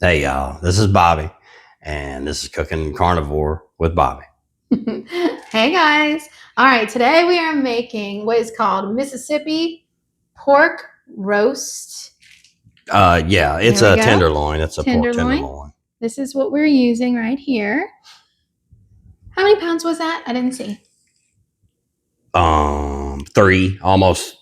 Hey y'all, this is Bobby, and this is Cooking Carnivore with Bobby. Hey guys. All right, today we are making what is called Mississippi pork roast. Yeah, it's a tenderloin. It's a pork tenderloin. This is what we're using right here. How many pounds was that? I didn't see. 3, almost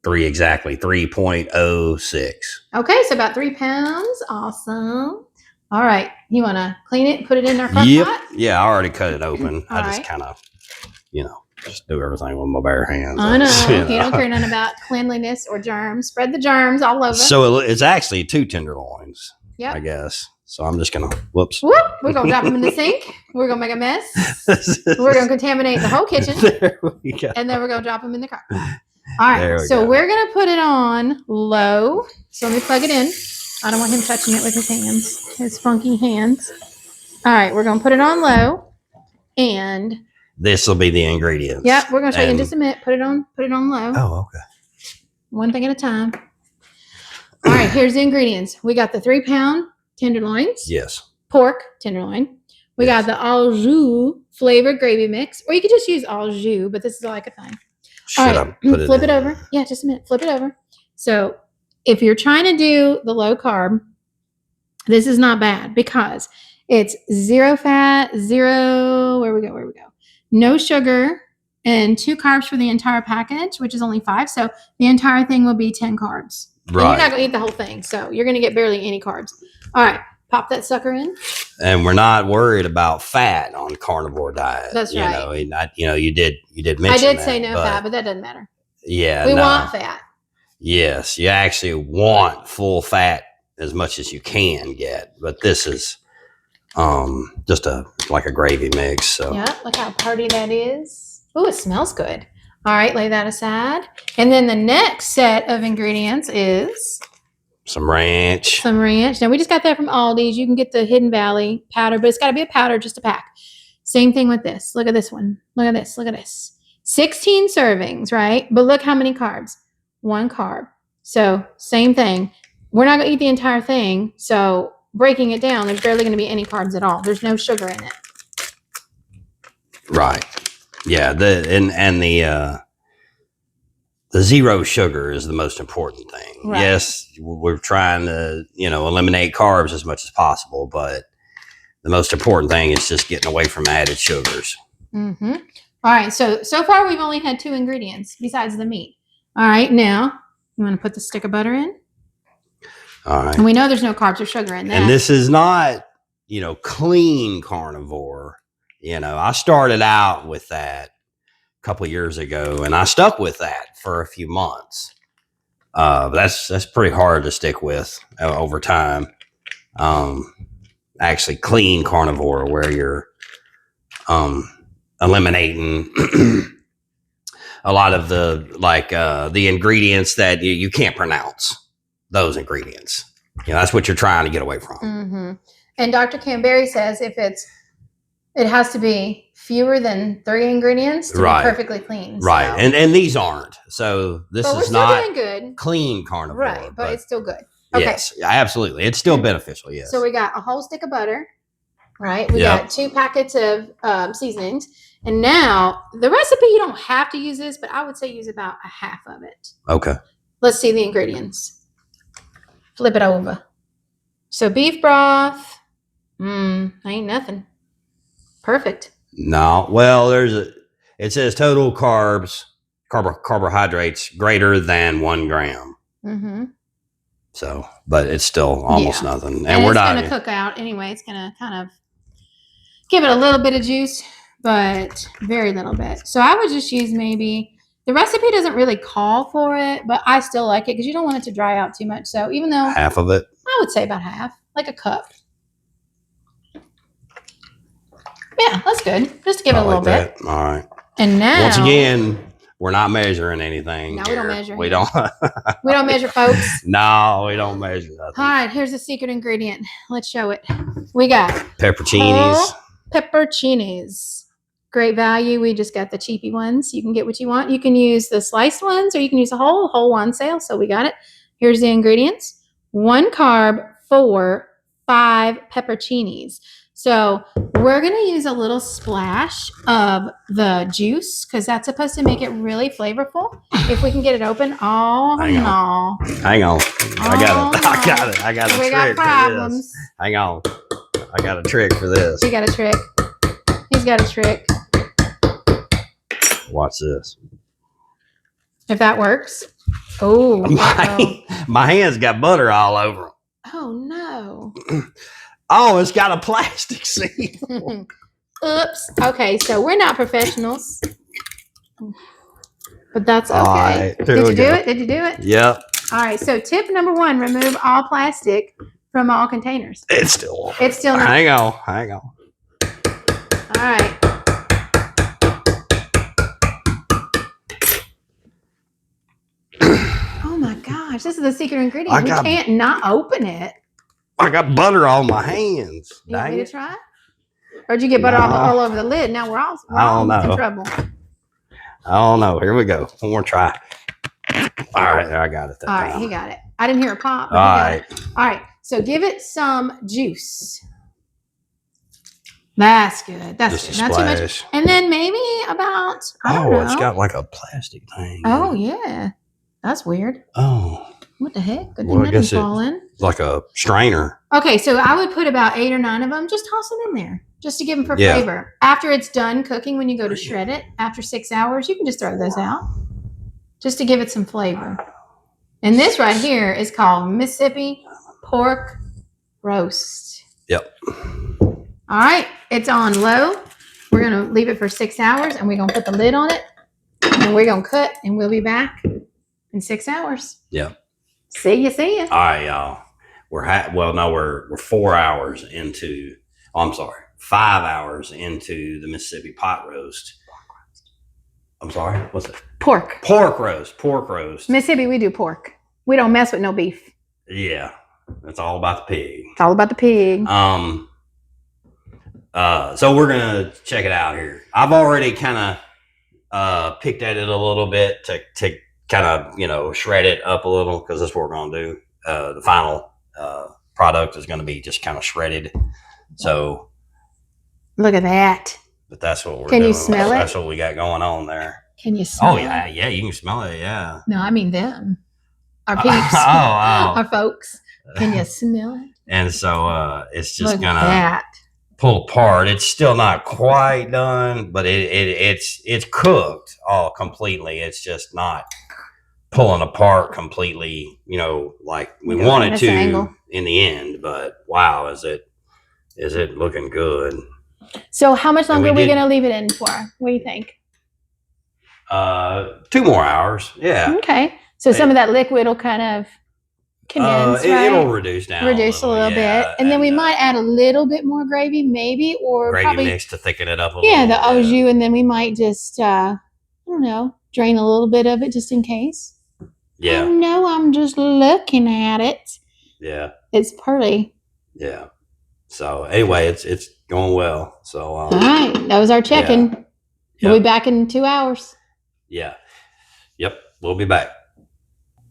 3 exactly, 3.06. Okay, so about 3 pounds. Awesome. All right, you want to clean it and put it in our crock pot? Yeah, I already cut it open. I just kind of, just do everything with my bare hands. I know. You don't care nothing about cleanliness or germs. Spread the germs all over. So it's actually 2 tenderloins, I guess. So I'm just going to, whoops. Whoop, we're going to drop them in the sink. We're going to make a mess. We're going to contaminate the whole kitchen. There we go. And then we're going to drop them in the crock pot. All right, so we're going to put it on low. So let me plug it in. I don't want him touching it with his hands, his funky hands. All right, we're going to put it on low. And this will be the ingredients. Yep, we're going to show you in just a minute. Put it on low. Oh, okay. One thing at a time. All right, here's the ingredients. We got the 3-pound tenderloins. Yes. Pork tenderloin. We got the Au Jus flavored gravy mix. Or you could just use Au Jus, but this is all I could find. All right, flip it over. Yeah, just a minute. Flip it over. So if you're trying to do the low carb, this is not bad because it's 0 fat, 0, where we go? No sugar, and 2 carbs for the entire package, which is only 5. So the entire thing will be 10 carbs. Right. And you're not going to eat the whole thing. So you're going to get barely any carbs. All right. Pop that sucker in. And we're not worried about fat on carnivore diet. That's right. You did mention that. I did say no fat, but that doesn't matter. Yeah. We want fat. Yes. You actually want full fat as much as you can get. But this is just like a gravy mix. So yeah, look how party that is. Oh, it smells good. All right, lay that aside. And then the next set of ingredients is some ranch. Now, we just got that from Aldi's. You can get the Hidden Valley powder, but it's got to be a powder, just a pack. Same thing with this. Look at this one. Look at this. 16 servings, right? But look how many carbs. 1 carb. So same thing. We're not going to eat the entire thing. So breaking it down, there's barely going to be any carbs at all. There's no sugar in it. Right. Yeah. The 0 sugar is the most important thing. Right. Yes, we're trying to, eliminate carbs as much as possible, but the most important thing is just getting away from added sugars. Mm-hmm. All right. So far we've only had 2 ingredients besides the meat. All right. Now you want to put the stick of butter in. All right. And we know there's no carbs or sugar in that. And this is not, clean carnivore. I started out with that a couple of years ago, and I stuck with that for a few months. That's pretty hard to stick with over time. Actually, clean carnivore, where you're eliminating a lot of the ingredients that you can't pronounce. Those ingredients, that's what you're trying to get away from. Mm-hmm. And Dr. Camberry says it has to be fewer than 3 ingredients to be perfectly clean. Right. So. And these aren't. So this is not doing good. Clean carnivore. Right. But it's still good. Okay. Yes, absolutely. It's still beneficial. Yes. So we got a whole stick of butter. Right. We got 2 packets of seasonings. And now the recipe, you don't have to use this, but I would say use about a half of it. Okay. Let's see the ingredients. Flip it over. So beef broth. Ain't nothing. Perfect. No. Well, it says total carbohydrates greater than 1 gram. Mm-hmm. So, but it's still almost nothing. And we're not going to cook out anyway. It's going to kind of give it a little bit of juice, but very little bit. So I would just use maybe, the recipe doesn't really call for it, but I still like it because you don't want it to dry out too much. So even though half of it, I would say about half, like a cup. Yeah, that's good. Just to give it a little bit. All right. And now, once again, we're not measuring anything. No, we don't measure. We don't. We don't measure, folks. No, we don't measure nothing. All right, here's the secret ingredient. Let's show it. We got peppercinis. Peppercinis. Great value. We just got the cheapy ones. You can get what you want. You can use the sliced ones, or you can use the whole one sale. So we got it. Here's the ingredients. 1 carb for 5 peppercinis. So we're going to use a little splash of the juice because that's supposed to make it really flavorful. If we can get it open. Oh, Hang on. Hang on. I got it. I got a trick for this. Hang on. I got a trick for this. You got a trick. He's got a trick. Watch this. If that works. Oh. My hands got butter all over them. Oh, no. Oh, it's got a plastic seal. Oops. Okay, so we're not professionals. But that's okay. Right, Did you do it? Did you do it? Yep. All right, so tip number 1, remove all plastic from all containers. It's still not. Hang on. All right. Oh my gosh, this is the secret ingredient. We can't not open it. I got butter on my hands. You want me to try? Or did you get butter all over the lid? Now we're all in trouble. I don't know. Here we go. One more try. All right, there, I got it. All right, he got it. I didn't hear a pop. All right. All right, so give it some juice. That's good. That's good. Not too much. And then maybe about, I don't know. It's got like a plastic thing. Oh, yeah. That's weird. Oh. What the heck? Good thing that didn't fall in. Like a strainer. Okay, so I would put about 8 or 9 of them. Just toss them in there. Just to give them for flavor. After it's done cooking, when you go to shred it, after 6 hours, you can just throw those out. Just to give it some flavor. And this right here is called Mississippi Pork Roast. Yep. All right, it's on low. We're going to leave it for 6 we're going to put the lid on it. And we're going to cut, and we'll be back in 6 hours. Yep. See ya. All right, y'all. We're 4 hours into. Oh, I'm sorry, 5 hours into the Mississippi pot roast. I'm sorry. What's it? Pork roast. Mississippi, we do pork. We don't mess with no beef. Yeah, it's all about the pig. It's all about the pig. So we're gonna check it out here. I've already kind of picked at it a little bit to kind of shred it up a little because that's what we're gonna do. The final product is gonna be just kind of shredded. So look at that. But that's what we're doing. Can you smell it? That's what we got going on there. Can you smell it? Oh yeah, you can smell it. Yeah. No, I mean them. Our peeps. Our folks. Can you smell it? And so it's just gonna pull apart. It's still not quite done, but it's cooked all completely. It's just not pulling apart completely, like we wanted to in the end. But wow, is it looking good? So how much longer are we gonna leave it in for? What do you think? 2 more hours. Yeah. Okay. So some of that liquid will kind of condense, right? It'll reduce down. Reduce a little bit. And then we might add a little bit more gravy, maybe, or gravy probably mix to thicken it up a little. Yeah, the Au Jus, and then we might just I don't know, drain a little bit of it just in case. Yeah. Oh no, I'm just looking at it. Yeah. It's pretty. Yeah. So anyway, it's going well. So all right, that was our check-in. Yeah. We'll be back in 2 hours. Yeah. Yep. We'll be back.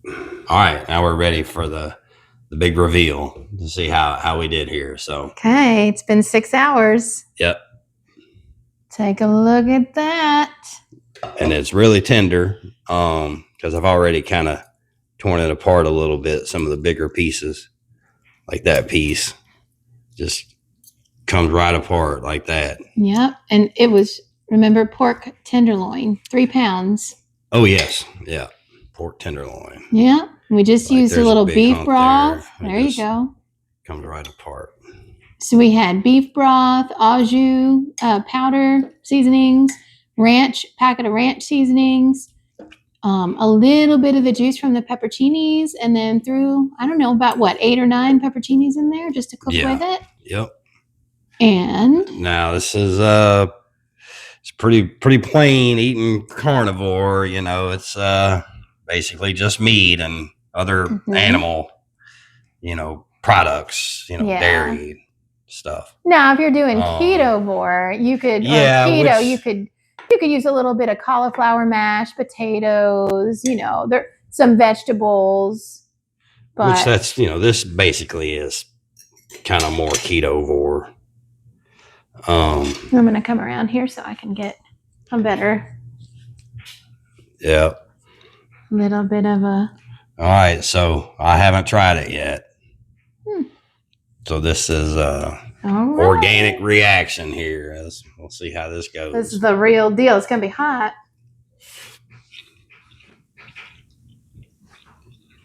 All right, now we're ready for the big reveal to see how we did here. So okay, it's been 6 hours. Yep. Take a look at that. And it's really tender because I've already kind of torn it apart a little bit. Some of the bigger pieces, like that piece, just comes right apart like that. Yep, and it was, remember, pork tenderloin, 3 pounds. Oh yes, yeah. Pork tenderloin. Yeah, we just used a little beef broth. There you go. Comes right apart. So we had beef broth, Au Jus, powder seasonings, packet of ranch seasonings, a little bit of the juice from the peppercinis, and then threw, I don't know, about 8 or 9 peppercinis in there just to cook with it. Yep. And now this is it's pretty plain eating carnivore. It's basically just meat and other animal, products, dairy stuff. Now, if you're doing ketovore, you could, keto, you could use a little bit of cauliflower mash, potatoes, there some vegetables. But which that's, this basically is kind of more ketovore. I'm gonna come around here so I can get a better. Yeah. Little bit of a. All right, so I haven't tried it yet. So this is organic reaction here. We'll see how this goes. This is the real deal. It's gonna be hot.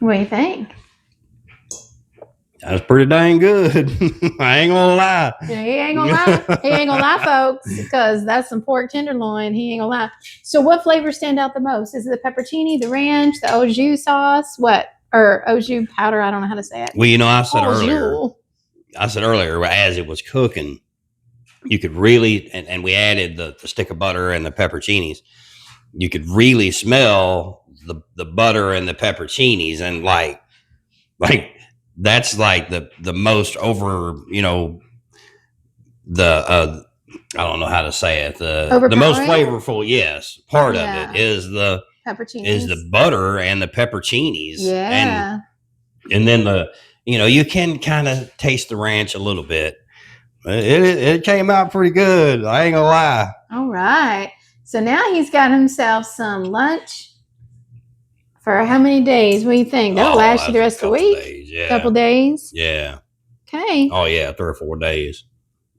What do you think? That's pretty dang good. I ain't gonna lie. Yeah, he ain't gonna lie. He ain't gonna lie, folks, because that's some pork tenderloin. He ain't gonna lie. So what flavors stand out the most? Is it the peppercini, the ranch, the Au Jus sauce? What? Or Au Jus powder? I don't know how to say it. Well, I said earlier, as it was cooking, you could really, and we added the stick of butter and the peppercinis. You could really smell the butter and the peppercinis, and like that's like the most over, the I don't know how to say it. The most flavorful, yes, part of it is the peppercinis. Is the butter and the peppercinis. Yeah. And then you can kind of taste the ranch a little bit. It came out pretty good. I ain't gonna lie. All right. So now he's got himself some lunch for how many days? What do you think? That'll last you the rest of the week? Days, yeah. Couple days? Yeah. Okay. Oh, yeah, 3 or 4 days.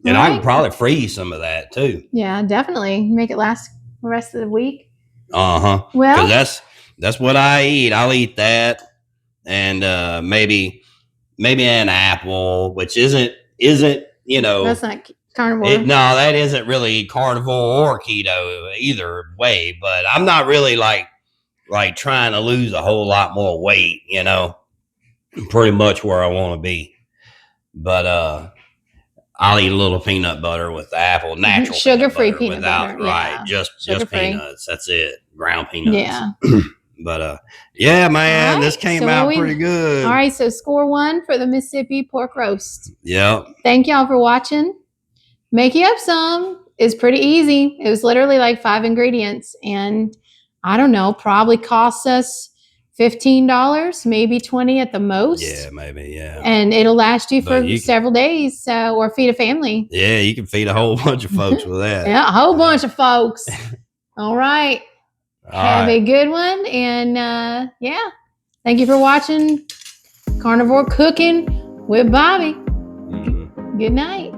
And I can probably freeze some of that, too. Yeah, definitely. Make it last the rest of the week. Uh-huh. Well, because that's what I eat. I'll eat that. And maybe an apple, which isn't That's not carnivore. No, that isn't really carnivore or keto either way. But I'm not really like trying to lose a whole lot more weight, pretty much where I want to be. But I'll eat a little peanut butter with the apple, natural sugar-free peanut butter. Right, just peanuts. That's it, ground peanuts. Yeah. But yeah, man, this came out pretty good. All right, so score 1 for the Mississippi pork roast. Yep. Thank y'all for watching. Make you up some. It's pretty easy. It was literally like 5 ingredients, and I don't know, probably costs us $15, maybe $20 at the most. Yeah, maybe, yeah. And it'll last you for several days, or feed a family. Yeah, you can feed a whole bunch of folks with that. Yeah, a whole bunch of folks. All right. Have a good one. And yeah, thank you for watching Carnivore Cooking with Bobby. Good night.